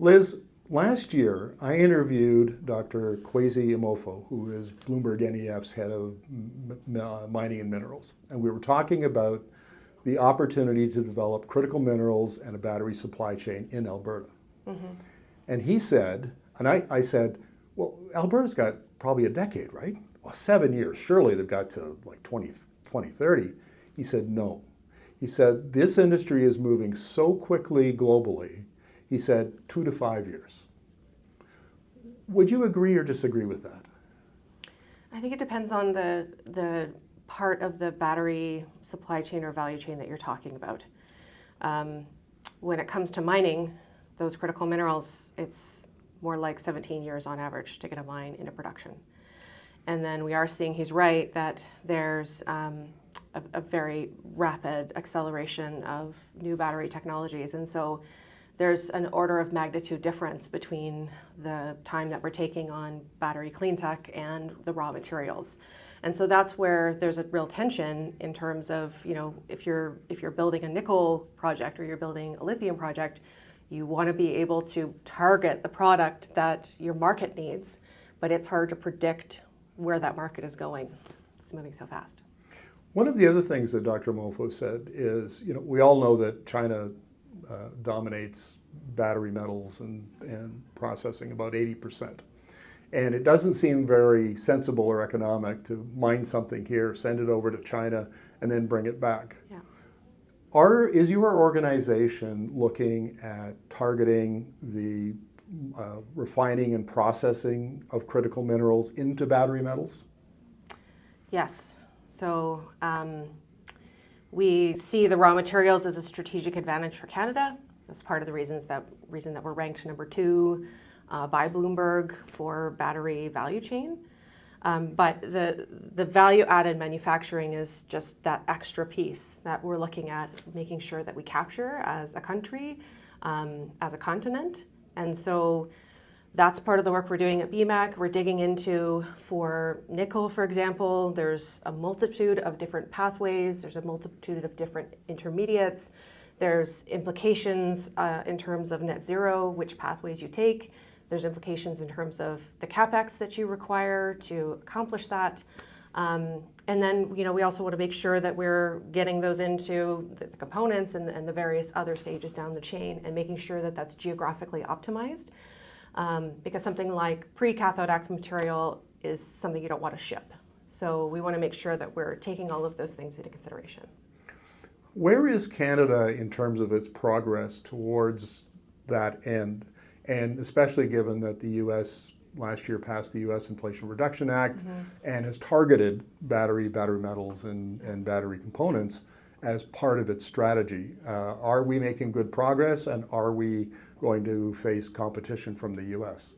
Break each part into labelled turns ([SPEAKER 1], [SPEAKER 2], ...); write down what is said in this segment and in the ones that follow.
[SPEAKER 1] Liz, last year I interviewed Dr. Kwesi Imofo, who is Bloomberg NEF's head of mining and minerals. And we were talking about the opportunity to develop critical minerals and a battery supply chain in Alberta. Mm-hmm. And he said, and I said, well, Alberta's got probably a decade, right? Well, 7 years. Surely they've got to like 2030. He said, no. He said, this industry is moving so quickly globally. He said 2 to 5 years. Would you agree or disagree with that?
[SPEAKER 2] I think it depends on the part of the battery supply chain or value chain that you're talking about. When it comes to mining, those critical minerals, it's more like 17 years on average to get a mine into production. And then we are seeing, he's right, that there's a very rapid acceleration of new battery technologies. And so there's an order of magnitude difference between the time that we're taking on battery clean tech and the raw materials. And so that's where there's a real tension in terms of, you know, if you're building a nickel project or you're building a lithium project, you want to be able to target the product that your market needs, but it's hard to predict where that market is going. It's moving so fast.
[SPEAKER 1] One of the other things that Dr. Mofo said is, you know, we all know that China dominates battery metals and processing about 80%. And it doesn't seem very sensible or economic to mine something here, send it over to China, and then bring it back.
[SPEAKER 2] Yeah.
[SPEAKER 1] Is your organization looking at targeting the refining and processing of critical minerals into battery metals?
[SPEAKER 2] Yes. So we see the raw materials as a strategic advantage for Canada. That's part of the reason that we're ranked number 2 by Bloomberg for battery value chain. But the value-added manufacturing is just that extra piece that we're looking at making sure that we capture as a country, as a continent. And so that's part of the work we're doing at BMAC. We're digging into, for nickel, for example, there's a multitude of different pathways. There's a multitude of different intermediates. There's implications in terms of net zero, which pathways you take. There's implications in terms of the capex that you require to accomplish that. And then, you know, we also want to make sure that we're getting those into the components and the various other stages down the chain and making sure that that's geographically optimized. Because something like pre-cathode active material is something you don't want to ship. So we want to make sure that we're taking all of those things into consideration.
[SPEAKER 1] Where is Canada in terms of its progress towards that end? And especially given that the U.S. last year passed the U.S. Inflation Reduction Act and has targeted battery metals and battery components as part of its strategy. Are we making good progress, and are we going to face competition from the U.S.?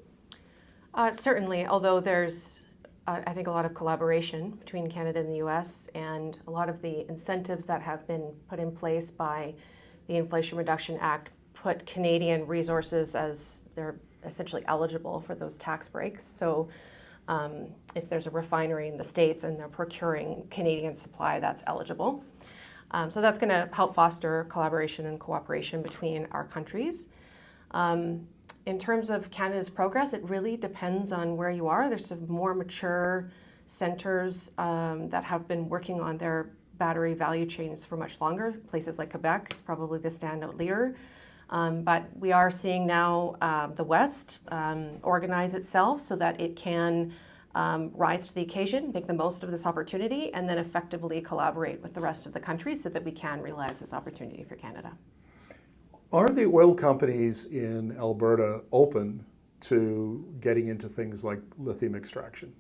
[SPEAKER 2] Certainly, although there's, I think, a lot of collaboration between Canada and the U.S. and a lot of the incentives that have been put in place by the Inflation Reduction Act put Canadian resources as they're essentially eligible for those tax breaks. So if there's a refinery in the States and they're procuring Canadian supply, that's eligible. So that's going to help foster collaboration and cooperation between our countries. In terms of Canada's progress, it really depends on where you are. There's some more mature centers that have been working on their battery value chains for much longer. Places like Quebec is probably the standout leader. But we are seeing now the West organize itself so that it can rise to the occasion, make the most of this opportunity, and then effectively collaborate with the rest of the country so that we can realize this opportunity for Canada.
[SPEAKER 1] Are the oil companies in Alberta open to getting into things like lithium extraction?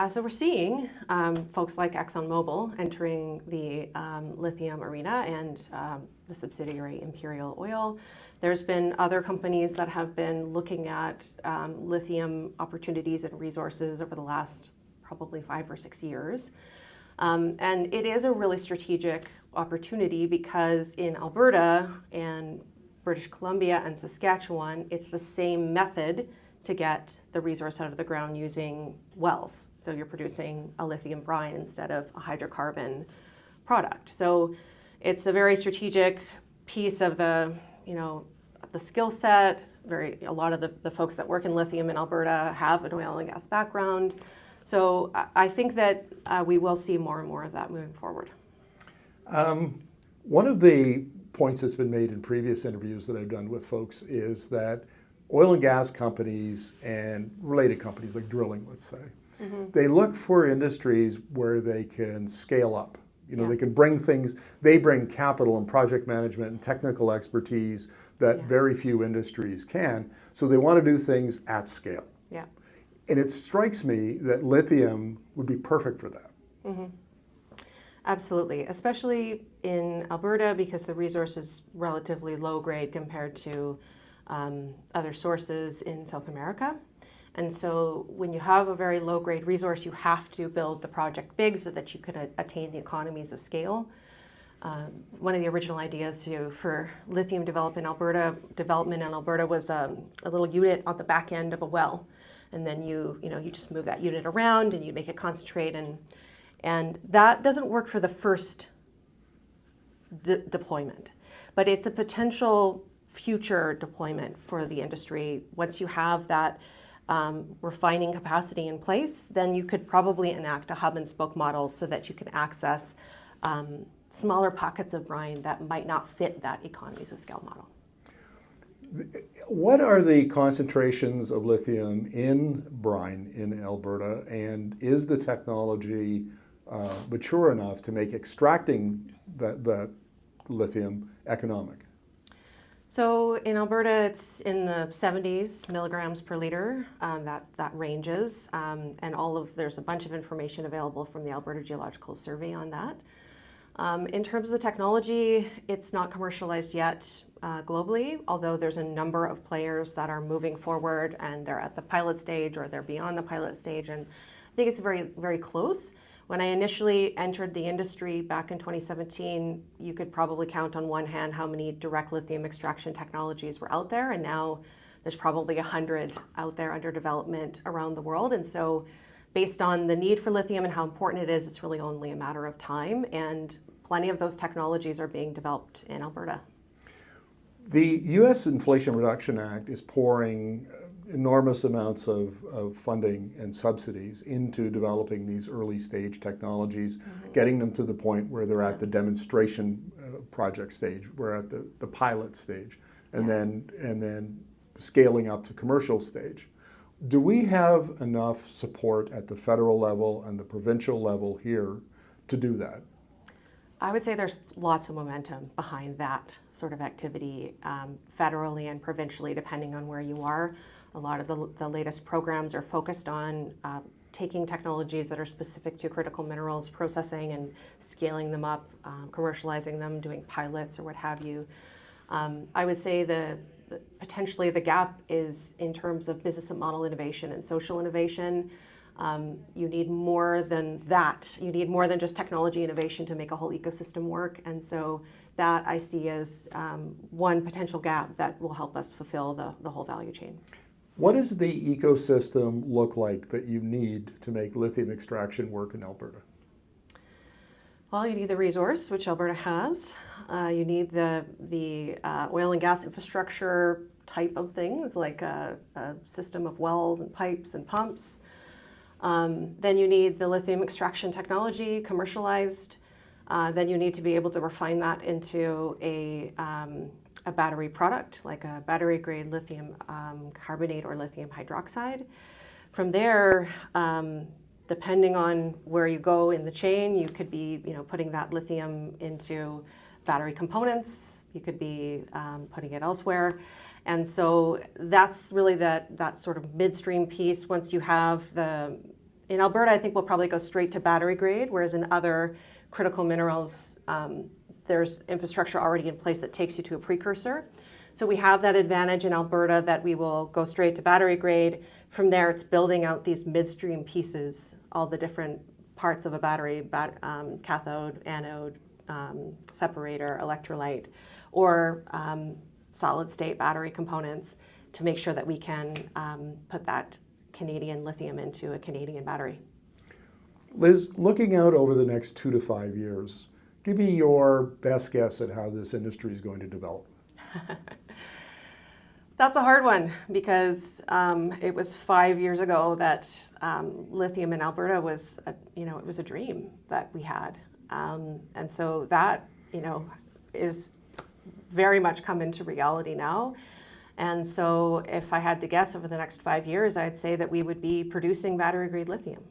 [SPEAKER 2] So we're seeing folks like ExxonMobil entering the lithium arena and the subsidiary Imperial Oil. There's been other companies that have been looking at lithium opportunities and resources over the last probably 5 or 6 years. And it is a really strategic opportunity because in Alberta and British Columbia and Saskatchewan, it's the same method to get the resource out of the ground using wells. So you're producing a lithium brine instead of a hydrocarbon product. So it's a very strategic piece of the, the skill set. A lot of the folks that work in lithium in Alberta have an oil and gas background. So I think that we will see more and more of that moving forward.
[SPEAKER 1] One of the points that's been made in previous interviews that I've done with folks is that oil and gas companies and related companies like drilling, let's say, they look for industries where they can scale up. They can bring things, they bring capital and project management and technical expertise that very few industries can. So they want to do things at scale.
[SPEAKER 2] Yeah.
[SPEAKER 1] And it strikes me that lithium would be perfect for that.
[SPEAKER 2] Absolutely, especially in Alberta because the resource is relatively low grade compared to other sources in South America. And so when you have a very low grade resource, you have to build the project big so that you can attain the economies of scale. One of the original ideas for lithium development in Alberta was a little unit on the back end of a well. And then you just move that unit around and you make it concentrate, and that doesn't work for the first deployment, but it's a potential future deployment for the industry. Once you have that refining capacity in place, then you could probably enact a hub and spoke model so that you can access smaller pockets of brine that might not fit that economies of scale model.
[SPEAKER 1] What are the concentrations of lithium in brine in Alberta, and is the technology mature enough to make extracting that lithium economic?
[SPEAKER 2] So in Alberta, it's in the 70s milligrams per liter. That ranges, and there's a bunch of information available from the Alberta Geological Survey on that. In terms of the technology, it's not commercialized yet globally, although there's a number of players that are moving forward and they're at the pilot stage or they're beyond the pilot stage, and I think it's very, very close. When I initially entered the industry back in 2017, you could probably count on one hand how many direct lithium extraction technologies were out there, and now there's probably 100 out there under development around the world. And so based on the need for lithium and how important it is, it's really only a matter of time, and plenty of those technologies are being developed in Alberta.
[SPEAKER 1] The U.S. Inflation Reduction Act is pouring enormous amounts of funding and subsidies into developing these early stage technologies, getting them to the point where they're at the demonstration project stage, we're at the pilot stage, and then scaling up to commercial stage. Do we have enough support at the federal level and the provincial level here to do that?
[SPEAKER 2] I would say there's lots of momentum behind that sort of activity, federally and provincially, depending on where you are. A lot of the latest programs are focused on taking technologies that are specific to critical minerals processing and scaling them up, commercializing them, doing pilots or what have you. I would say potentially the gap is in terms of business model innovation and social innovation. You need more than that. You need more than just technology innovation to make a whole ecosystem work. And so that I see as one potential gap that will help us fulfill the whole value chain.
[SPEAKER 1] What does the ecosystem look like that you need to make lithium extraction work in Alberta?
[SPEAKER 2] Well, you need the resource, which Alberta has. You need the oil and gas infrastructure type of things, like a system of wells and pipes and pumps. Then you need the lithium extraction technology commercialized. Then you need to be able to refine that into a battery product, like a battery grade lithium carbonate or lithium hydroxide. From there, depending on where you go in the chain, you could be putting that lithium into battery components. You could be putting it elsewhere. And so that's really that sort of midstream piece. Once you have in Alberta, I think we'll probably go straight to battery grade, whereas in other critical minerals, there's infrastructure already in place that takes you to a precursor. So we have that advantage in Alberta that we will go straight to battery grade. From there, it's building out these midstream pieces, all the different parts of a battery, cathode, anode, separator, electrolyte, or solid state battery components to make sure that we can put that Canadian lithium into a Canadian battery.
[SPEAKER 1] Liz, looking out over the next 2 to 5 years, give me your best guess at how this industry is going to develop.
[SPEAKER 2] That's a hard one because it was 5 years ago that lithium in Alberta was, it was a dream that we had. And so that, is very much come into reality now. And so if I had to guess over the next 5 years, I'd say that we would be producing battery grade lithium.